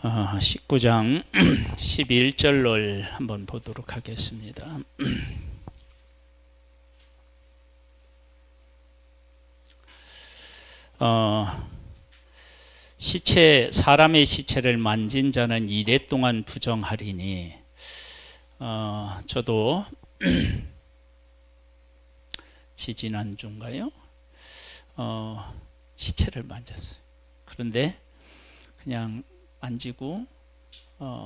19장 11절을 한번 보도록 하겠습니다. 사람의 시체를 만진 자는 이래 동안 부정하리니, 저도 지지난주인가요? 시체를 만졌어요. 그런데 그냥 만지고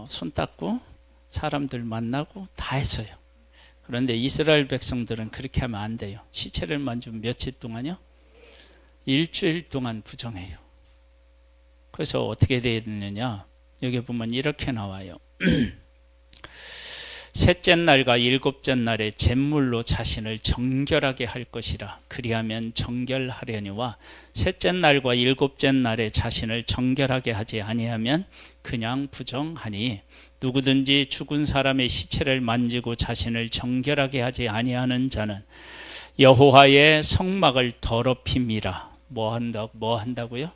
손 닦고 사람들 만나고 다 했어요. 그런데 이스라엘 백성들은 그렇게 하면 안 돼요. 시체를 만지면 며칠 동안요? 일주일 동안 부정해요. 그래서 어떻게 돼야 되느냐, 여기 보면 이렇게 나와요. 셋째 날과 일곱째 날에 잿물로 자신을 정결하게 할 것이라. 그리하면 정결하려니와 셋째 날과 일곱째 날에 자신을 정결하게 하지 아니하면 그냥 부정하니, 누구든지 죽은 사람의 시체를 만지고 자신을 정결하게 하지 아니하는 자는 여호와의 성막을 더럽힘이라. 뭐 한다고요?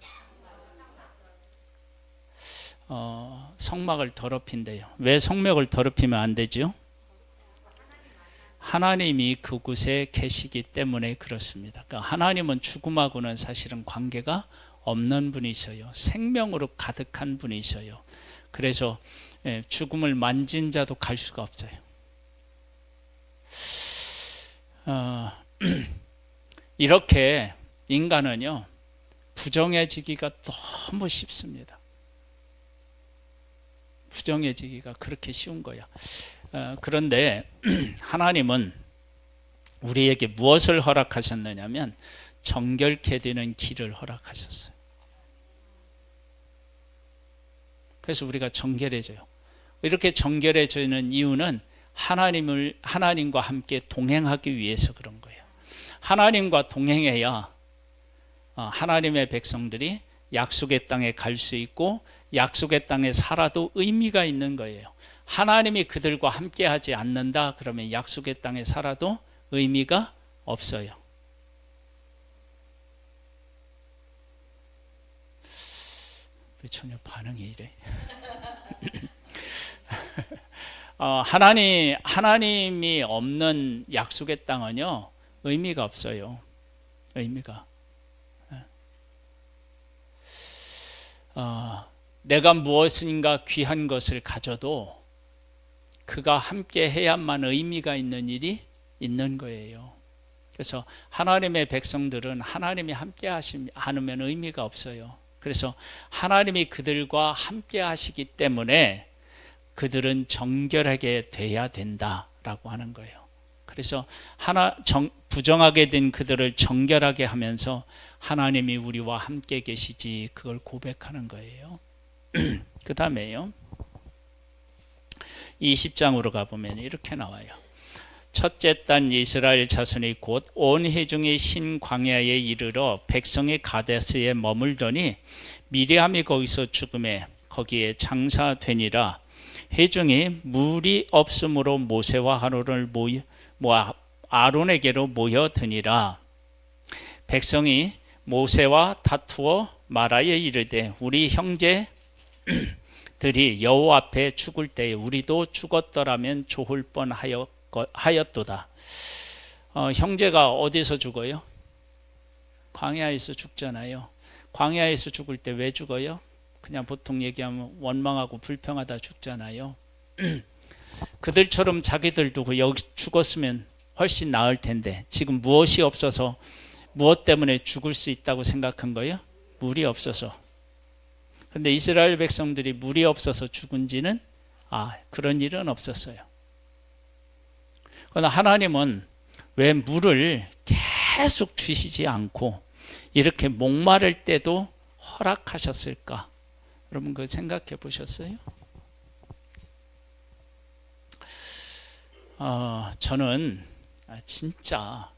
성막을 더럽힌대요. 왜 성막을 더럽히면 안 되죠? 하나님이 그곳에 계시기 때문에 그렇습니다. 그러니까 하나님은 죽음하고는 사실은 관계가 없는 분이셔요. 생명으로 가득한 분이셔요. 그래서 죽음을 만진 자도 갈 수가 없어요. 이렇게 인간은요, 부정해지기가 너무 쉽습니다. 부정해지기가 그렇게 쉬운 거야. 그런데 하나님은 우리에게 무엇을 허락하셨느냐면 정결케 되는 길을 허락하셨어요. 그래서 우리가 정결해져요. 이렇게 정결해지는 이유는 하나님과 함께 동행하기 위해서 그런 거예요. 하나님과 동행해야 하나님의 백성들이 약속의 땅에 갈 수 있고, 약속의 땅에 살아도 의미가 있는 거예요. 하나님이 그들과 함께 하지 않는다 그러면 약속의 땅에 살아도 의미가 없어요. 왜 전혀 반응이 이래? 하나님이 없는 약속의 땅은요, 의미가 없어요. 의미가. 내가 무엇인가 귀한 것을 가져도 그가 함께 해야만 의미가 있는 일이 있는 거예요. 그래서 하나님의 백성들은 하나님이 함께 하시지 않으면 의미가 없어요. 그래서 하나님이 그들과 함께 하시기 때문에 그들은 정결하게 돼야 된다라고 하는 거예요. 그래서 부정하게 된 그들을 정결하게 하면서 하나님이 우리와 함께 계시지, 그걸 고백하는 거예요. 그 다음에요, 20장으로 가보면 이렇게 나와요. 첫째 단 이스라엘 자손이 곧 온 회중이 신 광야에 이르러 백성이 가데스에 머물더니 미리암이 거기서 죽음에 거기에 장사되니라. 회중이 물이 없으므로 모세와 아론에게로 모여드니라. 백성이 모세와 다투어 말하여 이르되 우리 형제들이 여호와 앞에 죽을 때에 우리도 죽었더라면 좋을 뻔하였도다. 형제가 어디서 죽어요? 광야에서 죽잖아요. 광야에서 죽을 때 왜 죽어요? 그냥 보통 얘기하면 원망하고 불평하다 죽잖아요. 그들처럼 자기들도 여기 죽었으면 훨씬 나을 텐데 지금 무엇이 없어서, 무엇 때문에 죽을 수 있다고 생각한 거예요? 물이 없어서. 그런데 이스라엘 백성들이 물이 없어서 죽은 지는 그런 일은 없었어요. 그러나 하나님은 왜 물을 계속 주시지 않고 이렇게 목마를 때도 허락하셨을까? 여러분 그 생각해 보셨어요? 저는 진짜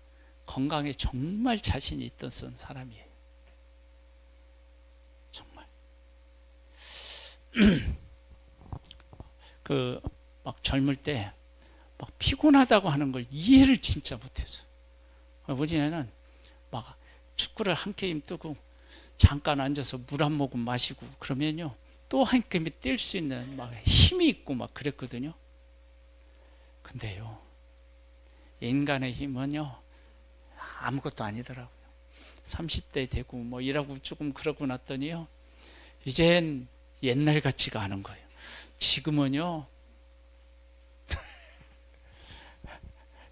건강에 정말 자신이 있던 사람이에요. 정말. 막 젊을 때 막 피곤하다고 하는 걸 이해를 진짜 못했어요. 뭐냐면 막 축구를 한 게임 뜨고 잠깐 앉아서 물 한 모금 마시고 그러면요, 또 한 걸음에 뛸 수 있는 막 힘이 있고 막 그랬거든요. 근데요, 인간의 힘은요 아무것도 아니더라고요. 30대 되고 뭐 일하고 조금 그러고 났더니요, 이젠 옛날 같지가 않은 거예요. 지금은요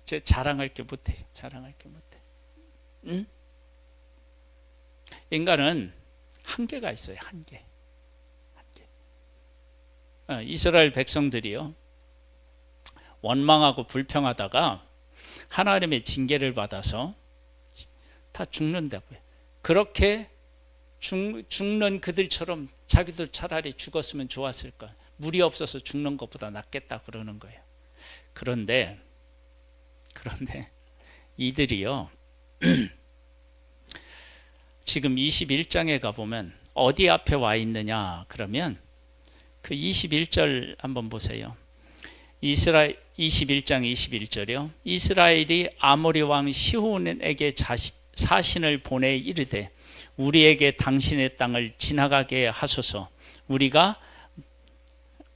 제 자랑할 게 못해요. 자랑할 게 못해. 응? 인간은 한계가 있어요. 한계. 이스라엘 백성들이요, 원망하고 불평하다가 하나님의 징계를 받아서 다 죽는다고요. 그렇게 죽는 그들처럼 자기도 차라리 죽었으면 좋았을까, 물이 없어서 죽는 것보다 낫겠다 그러는 거예요. 그런데 이들이요 지금 21장에 가보면 어디 앞에 와 있느냐 그러면 그 21절 한번 보세요. 21장 21절이요. 이스라엘이 아모리 왕 시혼에게 사신을 보내 이르되 우리에게 당신의 땅을 지나가게 하소서. 우리가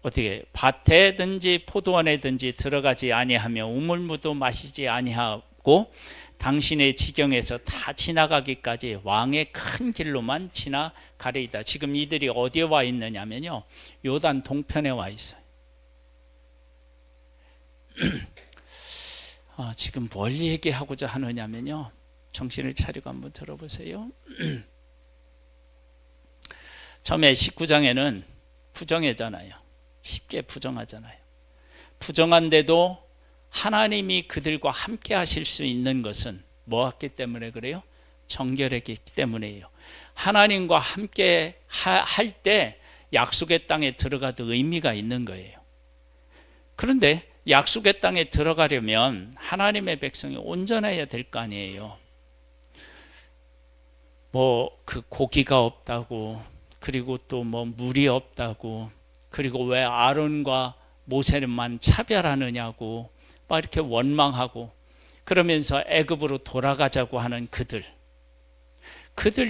어떻게 밭에든지 포도원에든지 들어가지 아니하며 우물무도 마시지 아니하고 당신의 지경에서 다 지나가기까지 왕의 큰 길로만 지나가리이다. 지금 이들이 어디에 와 있느냐면요, 요단 동편에 와 있어요. 지금 뭘 얘기하고자 하느냐면요, 정신을 차리고 한번 들어보세요. 처음에 19장에는 부정하잖아요. 쉽게 부정하잖아요. 부정한데도 하나님이 그들과 함께 하실 수 있는 것은 뭐였기 때문에 그래요? 정결했기 때문이에요. 하나님과 함께 할 때 약속의 땅에 들어가도 의미가 있는 거예요. 그런데 약속의 땅에 들어가려면 하나님의 백성이 온전해야 될 거 아니에요. 뭐 그 고기가 없다고, 그리고 또 뭐 물이 없다고, 그리고 왜 아론과 모세만 차별하느냐고 막 이렇게 원망하고, 그러면서 애굽으로 돌아가자고 하는 그들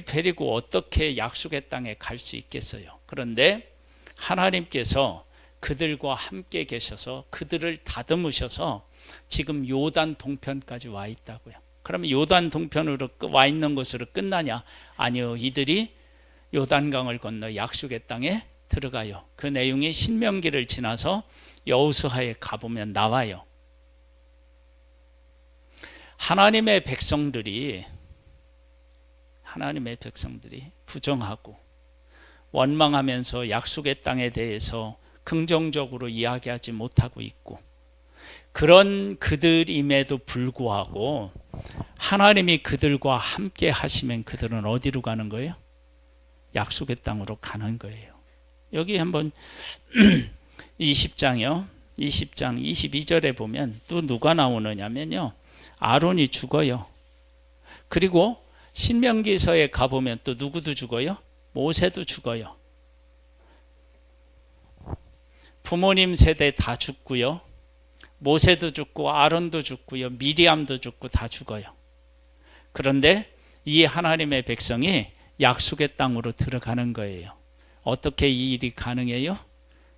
데리고 어떻게 약속의 땅에 갈 수 있겠어요? 그런데 하나님께서 그들과 함께 계셔서 그들을 다듬으셔서 지금 요단 동편까지 와 있다고요. 그러면 요단 동편으로 와 있는 것으로 끝나냐? 아니요. 이들이 요단강을 건너 약속의 땅에 들어가요. 그 내용이 신명기를 지나서 여호수아에 가보면 나와요. 하나님의 백성들이 부정하고 원망하면서 약속의 땅에 대해서 긍정적으로 이야기하지 못하고 있고, 그런 그들임에도 불구하고 하나님이 그들과 함께 하시면 그들은 어디로 가는 거예요? 약속의 땅으로 가는 거예요. 여기 한번 20장이요. 20장 22절에 보면 또 누가 나오느냐면요, 아론이 죽어요. 그리고 신명기서에 가보면 또 누구도 죽어요? 모세도 죽어요. 부모님 세대 다 죽고요. 모세도 죽고 아론도 죽고요. 미리암도 죽고 다 죽어요. 그런데 이 하나님의 백성이 약속의 땅으로 들어가는 거예요. 어떻게 이 일이 가능해요?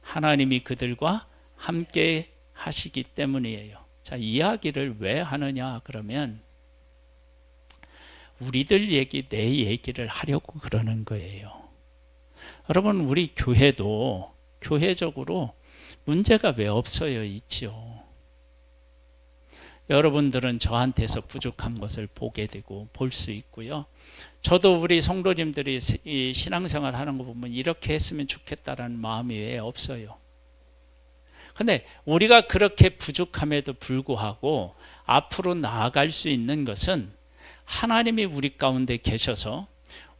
하나님이 그들과 함께 하시기 때문이에요. 자, 이야기를 왜 하느냐 그러면 우리들 얘기, 내 얘기를 하려고 그러는 거예요. 여러분, 우리 교회도 교회적으로 문제가 왜 없어요? 있죠. 여러분들은 저한테서 부족한 것을 보게 되고 볼 수 있고요. 저도 우리 성도님들이 이 신앙생활 하는 거 보면 이렇게 했으면 좋겠다라는 마음이 왜 없어요. 근데 우리가 그렇게 부족함에도 불구하고 앞으로 나아갈 수 있는 것은 하나님이 우리 가운데 계셔서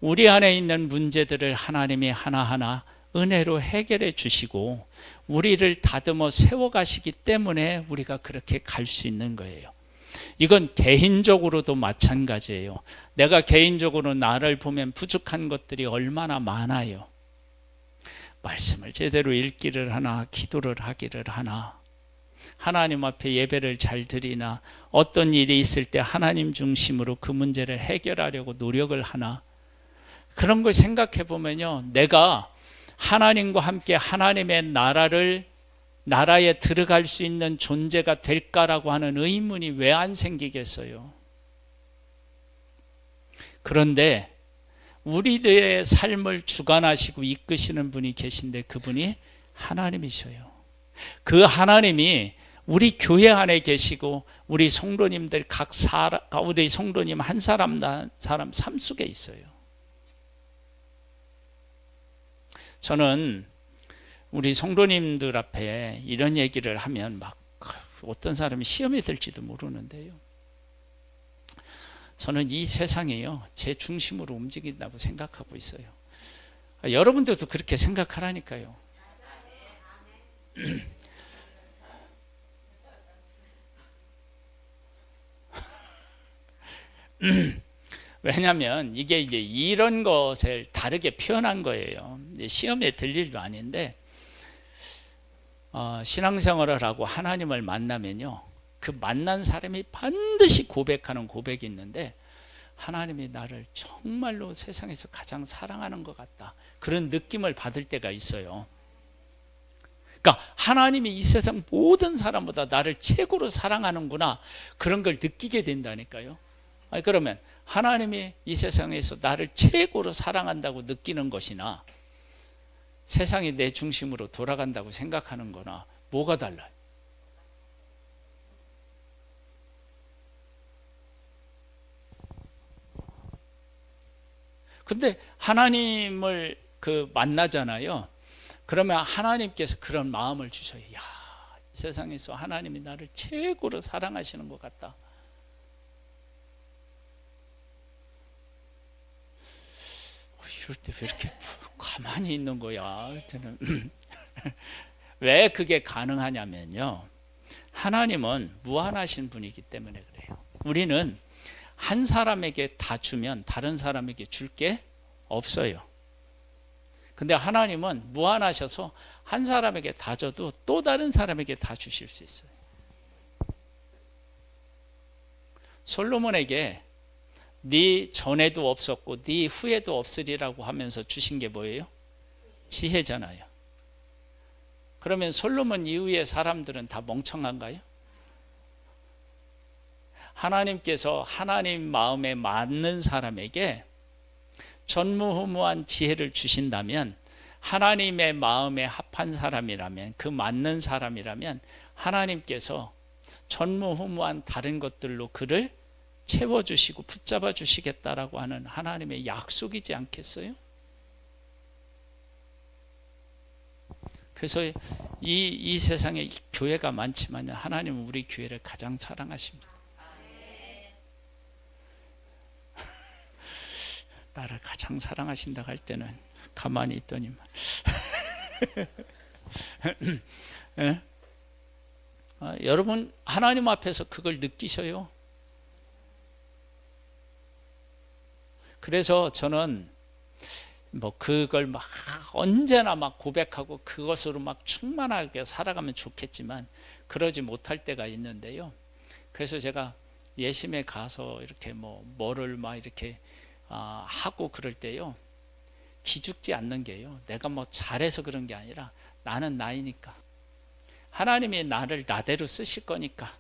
우리 안에 있는 문제들을 하나님이 하나하나 은혜로 해결해 주시고 우리를 다듬어 세워가시기 때문에 우리가 그렇게 갈 수 있는 거예요. 이건 개인적으로도 마찬가지예요. 내가 개인적으로 나를 보면 부족한 것들이 얼마나 많아요. 말씀을 제대로 읽기를 하나, 기도를 하기를 하나, 하나님 앞에 예배를 잘 드리나, 어떤 일이 있을 때 하나님 중심으로 그 문제를 해결하려고 노력을 하나, 그런 걸 생각해 보면요, 내가 하나님과 함께 하나님의 나라에 들어갈 수 있는 존재가 될까라고 하는 의문이 왜 안 생기겠어요? 그런데 우리들의 삶을 주관하시고 이끄시는 분이 계신데 그분이 하나님이셔요. 그 하나님이 우리 교회 안에 계시고 우리 성도님들 우리 성도님 한 사람 삶 속에 있어요. 저는 우리 성도님들 앞에 이런 얘기를 하면 막 어떤 사람이 시험에 들지도 모르는데요. 저는 이 세상이요, 제 중심으로 움직인다고 생각하고 있어요. 여러분들도 그렇게 생각하라니까요. 왜냐하면 이게 이제 이런 것을 다르게 표현한 거예요. 시험에 들 일도 아닌데, 신앙생활을 하고 하나님을 만나면요, 그 만난 사람이 반드시 고백하는 고백이 있는데, 하나님이 나를 정말로 세상에서 가장 사랑하는 것 같다, 그런 느낌을 받을 때가 있어요. 그러니까 하나님이 이 세상 모든 사람보다 나를 최고로 사랑하는구나, 그런 걸 느끼게 된다니까요. 그러면 하나님이 이 세상에서 나를 최고로 사랑한다고 느끼는 것이나 세상이 내 중심으로 돌아간다고 생각하는 거나 뭐가 달라요? 근데 하나님을 만나잖아요. 그러면 하나님께서 그런 마음을 주셔요. 야, 이 세상에서 하나님이 나를 최고로 사랑하시는 것 같다. 이럴 때 왜 이렇게 가만히 있는 거야? 저는 왜 그게 가능하냐면요, 하나님은 무한하신 분이기 때문에 그래요. 우리는 한 사람에게 다 주면 다른 사람에게 줄 게 없어요. 근데 하나님은 무한하셔서 한 사람에게 다 줘도 또 다른 사람에게 다 주실 수 있어요. 솔로몬에게 네 전에도 없었고 네 후에도 없으리라고 하면서 주신 게 뭐예요? 지혜잖아요. 그러면 솔로몬 이후의 사람들은 다 멍청한가요? 하나님께서 하나님 마음에 맞는 사람에게 전무후무한 지혜를 주신다면, 하나님의 마음에 합한 사람이라면, 그 맞는 사람이라면 하나님께서 전무후무한 다른 것들로 그를 채워주시고 붙잡아 주시겠다라고 하는 하나님의 약속이지 않겠어요? 그래서 이 세상에 교회가 많지만 하나님은 우리 교회를 가장 사랑하십니다. 나를 가장 사랑하신다고 할 때는 가만히 있더니만 예? 여러분 하나님 앞에서 그걸 느끼셔요. 그래서 저는 그걸 막 언제나 막 고백하고 그것으로 막 충만하게 살아가면 좋겠지만 그러지 못할 때가 있는데요. 그래서 제가 예심에 가서 이렇게 뭐를 막 이렇게 하고 그럴 때요, 기죽지 않는 게요, 내가 잘해서 그런 게 아니라 나는 나이니까 하나님이 나를 나대로 쓰실 거니까,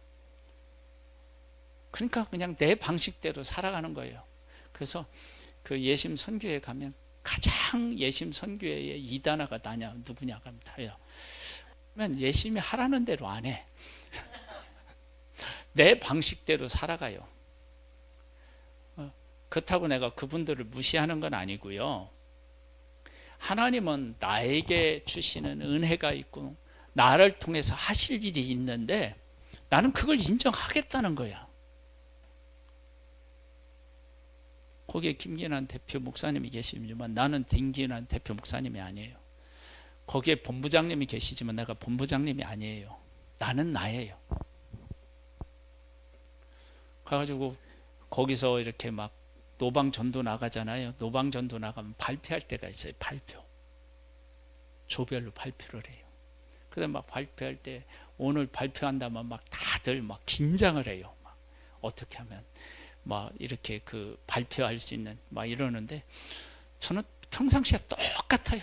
그러니까 그냥 내 방식대로 살아가는 거예요. 그래서 그 예심 선교회 가면 가장 예심 선교회의 이단아가 나냐 누구냐가 하면 다요. 그러면 예심이 하라는 대로 안 해. 내 방식대로 살아가요. 그렇다고 내가 그분들을 무시하는 건 아니고요. 하나님은 나에게 주시는 은혜가 있고 나를 통해서 하실 일이 있는데 나는 그걸 인정하겠다는 거야. 거기에 김기난 대표 목사님이 계시지만 나는 김기난 대표 목사님이 아니에요. 거기에 본부장님이 계시지만 내가 본부장님이 아니에요. 나는 나예요. 그래가지고 거기서 이렇게 막 노방전도 나가잖아요. 노방전도 나가면 발표할 때가 있어요. 발표. 조별로 발표를 해요. 그래서 막 발표할 때 오늘 발표한다면 막 다들 막 긴장을 해요. 막 어떻게 하면 막 이렇게 발표할 수 있는 막 이러는데 저는 평상시에 똑같아요.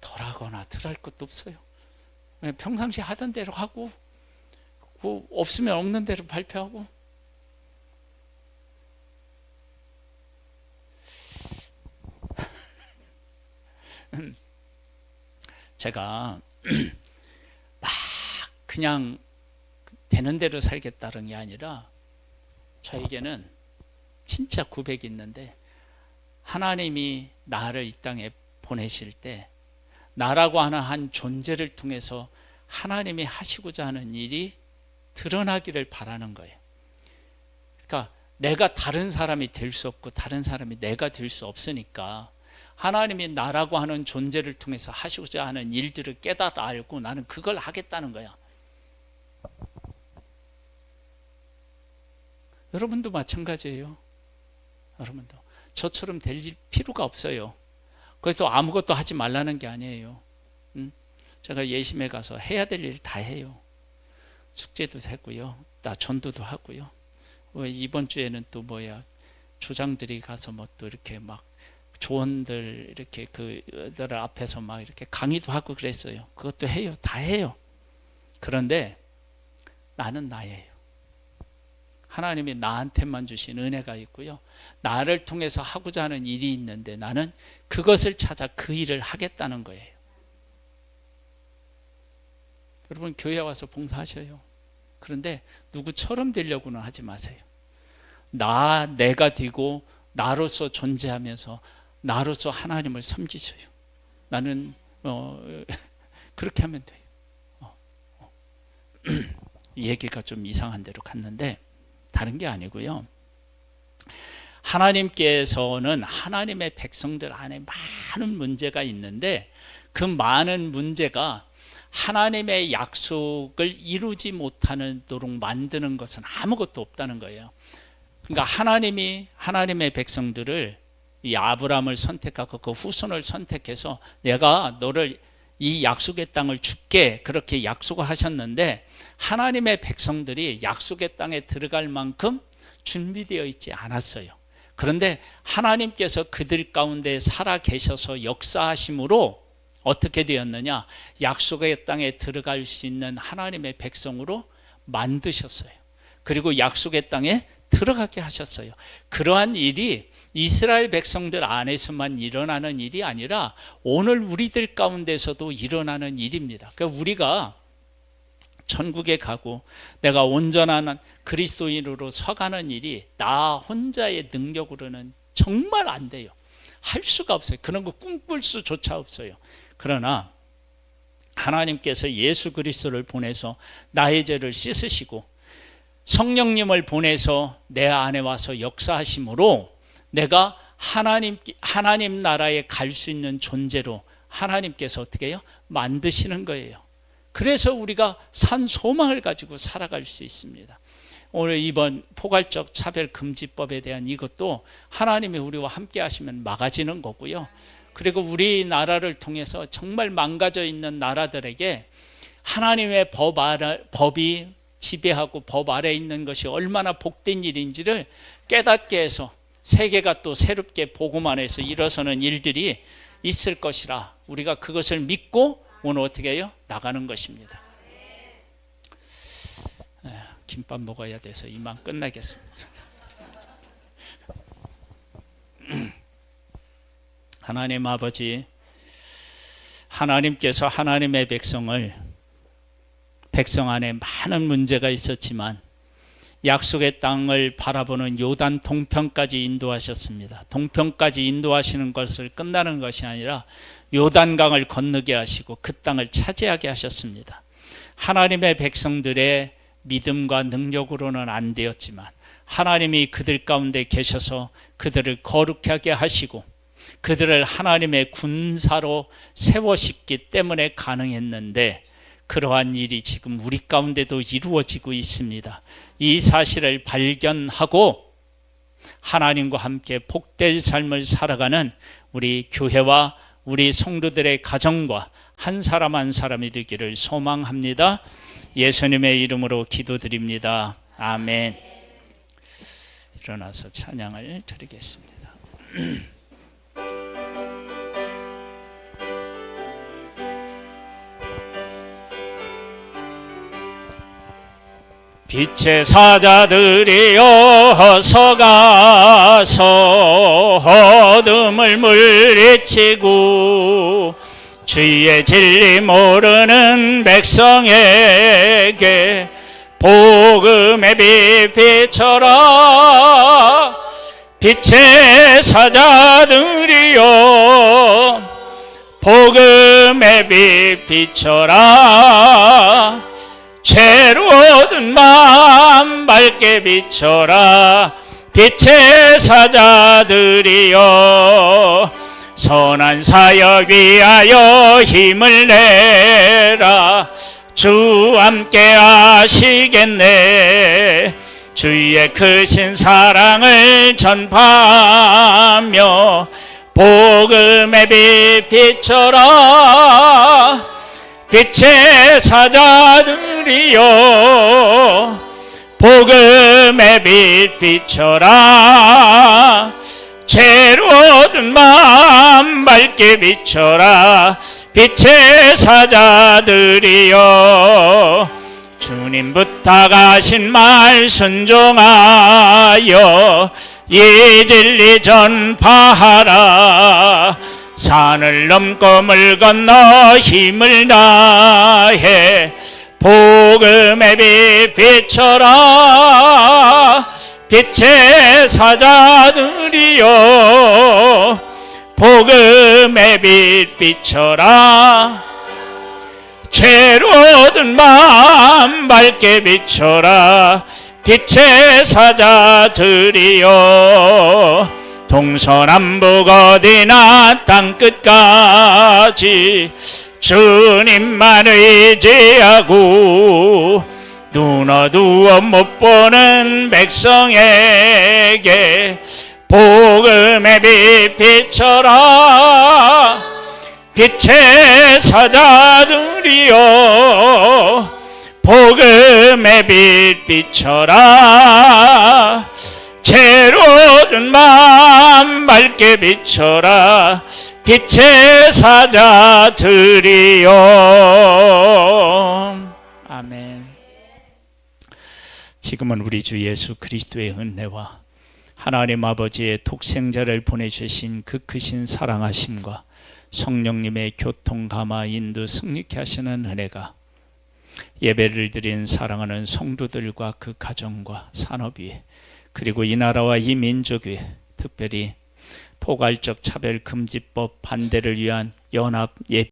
덜하거나 덜할 것도 없어요. 평상시 하던 대로 하고, 없으면 없는 대로 발표하고. 제가 막 그냥 되는 대로 살겠다는 게 아니라 저에게는 진짜 고백이 있는데, 하나님이 나를 이 땅에 보내실 때 나라고 하는 한 존재를 통해서 하나님이 하시고자 하는 일이 드러나기를 바라는 거예요. 그러니까 내가 다른 사람이 될 수 없고 다른 사람이 내가 될 수 없으니까 하나님이 나라고 하는 존재를 통해서 하시고자 하는 일들을 깨닫아 알고 나는 그걸 하겠다는 거야. 여러분도 마찬가지예요. 여러분도 저처럼 될 필요가 없어요. 그래서 아무것도 하지 말라는 게 아니에요. 제가 예심에 가서 해야 될 일 다 해요. 축제도 하고요, 나 전도도 하고요. 이번 주에는 또 조장들이 가서 또 이렇게 막 조언들 이렇게 그들 앞에서 막 이렇게 강의도 하고 그랬어요. 그것도 해요. 다 해요. 그런데 나는 나예요. 하나님이 나한테만 주신 은혜가 있고요, 나를 통해서 하고자 하는 일이 있는데 나는 그것을 찾아 그 일을 하겠다는 거예요. 여러분, 교회 와서 봉사하셔요. 그런데 누구처럼 되려고는 하지 마세요. 내가 되고 나로서 존재하면서 나로서 하나님을 섬기셔요. 나는 그렇게 하면 돼요. 얘기가 좀 이상한 데로 갔는데 다른 게 아니고요, 하나님께서는 하나님의 백성들 안에 많은 문제가 있는데 그 많은 문제가 하나님의 약속을 이루지 못하도록 만드는 것은 아무것도 없다는 거예요. 그러니까 하나님이 하나님의 백성들을, 이 아브라함을 선택하고 그 후손을 선택해서 내가 너를 이 약속의 땅을 줄게, 그렇게 약속을 하셨는데 하나님의 백성들이 약속의 땅에 들어갈 만큼 준비되어 있지 않았어요. 그런데 하나님께서 그들 가운데 살아 계셔서 역사하심으로 어떻게 되었느냐, 약속의 땅에 들어갈 수 있는 하나님의 백성으로 만드셨어요. 그리고 약속의 땅에 들어가게 하셨어요. 그러한 일이 이스라엘 백성들 안에서만 일어나는 일이 아니라 오늘 우리들 가운데서도 일어나는 일입니다. 그러니까 우리가 천국에 가고 내가 온전한 그리스도인으로 서가는 일이 나 혼자의 능력으로는 정말 안 돼요. 할 수가 없어요. 그런 거 꿈꿀 수조차 없어요. 그러나 하나님께서 예수 그리스도를 보내서 나의 죄를 씻으시고 성령님을 보내서 내 안에 와서 역사하심으로 내가 하나님 나라에 갈 수 있는 존재로 하나님께서 어떻게 해요? 만드시는 거예요. 그래서 우리가 산 소망을 가지고 살아갈 수 있습니다. 오늘 이번 포괄적 차별금지법에 대한 이것도 하나님이 우리와 함께 하시면 막아지는 거고요. 그리고 우리나라를 통해서 정말 망가져 있는 나라들에게 하나님의 법이 지배하고 법 아래에 있는 것이 얼마나 복된 일인지를 깨닫게 해서 세계가 또 새롭게 복음 안에서 일어서는 일들이 있을 것이라 우리가 그것을 믿고 오늘 어떻게 해요? 나가는 것입니다. 김밥 먹어야 돼서 이만 끝나겠습니다. 하나님 아버지, 하나님께서 하나님의 백성 안에 많은 문제가 있었지만 약속의 땅을 바라보는 요단 동편까지 인도하셨습니다. 동편까지 인도하시는 것을 끝나는 것이 아니라 요단강을 건너게 하시고 그 땅을 차지하게 하셨습니다. 하나님의 백성들의 믿음과 능력으로는 안 되었지만 하나님이 그들 가운데 계셔서 그들을 거룩하게 하시고 그들을 하나님의 군사로 세워시기 때문에 가능했는데 그러한 일이 지금 우리 가운데도 이루어지고 있습니다. 이 사실을 발견하고 하나님과 함께 복된 삶을 살아가는 우리 교회와 우리 성도들의 가정과 한 사람 한 사람이 되기를 소망합니다. 예수님의 이름으로 기도드립니다. 아멘. 일어나서 찬양을 드리겠습니다. 빛의 사자들이여 어서 가서 어둠을 물리치고 주의 진리 모르는 백성에게 복음의 빛 비춰라. 빛의 사자들이여 복음의 빛 비춰라. 죄로 얻은 마음 밝게 비춰라. 빛의 사자들이여 선한 사역 위하여 힘을 내라. 주 함께 하시겠네. 주의 크신 사랑을 전파하며 복음의 빛 비춰라. 빛의 사자들이여 복음의 빛 비춰라. 죄로 얻은 마음 밝게 비춰라. 빛의 사자들이여 주님 부탁하신 말 순종하여 이 진리 전파하라. 산을 넘고 물 건너 힘을 다해 복음의 빛 비춰라. 빛의 사자들이여 복음의 빛 비춰라. 죄로 얻은 마음 밝게 비춰라. 빛의 사자들이여 동서남북 어디나 땅끝까지 주님만 의지하고 눈 어두워 못 보는 백성에게 복음의 빛 비춰라. 빛의 사자들이여 복음의 빛 비춰라. 죄로 얻은 마음 밝게 비춰라. 빛의 사자들이여. 아멘. 지금은 우리 주 예수 그리스도의 은혜와 하나님 아버지의 독생자를 보내주신 그 크신 사랑하심과 성령님의 교통 감화 인도 승리케 하시는 은혜가 예배를 드린 사랑하는 성도들과 그 가정과 산업 위에 그리고 이 나라와 이 민족 위에 특별히 포괄적 차별금지법 반대를 위한 연합 예배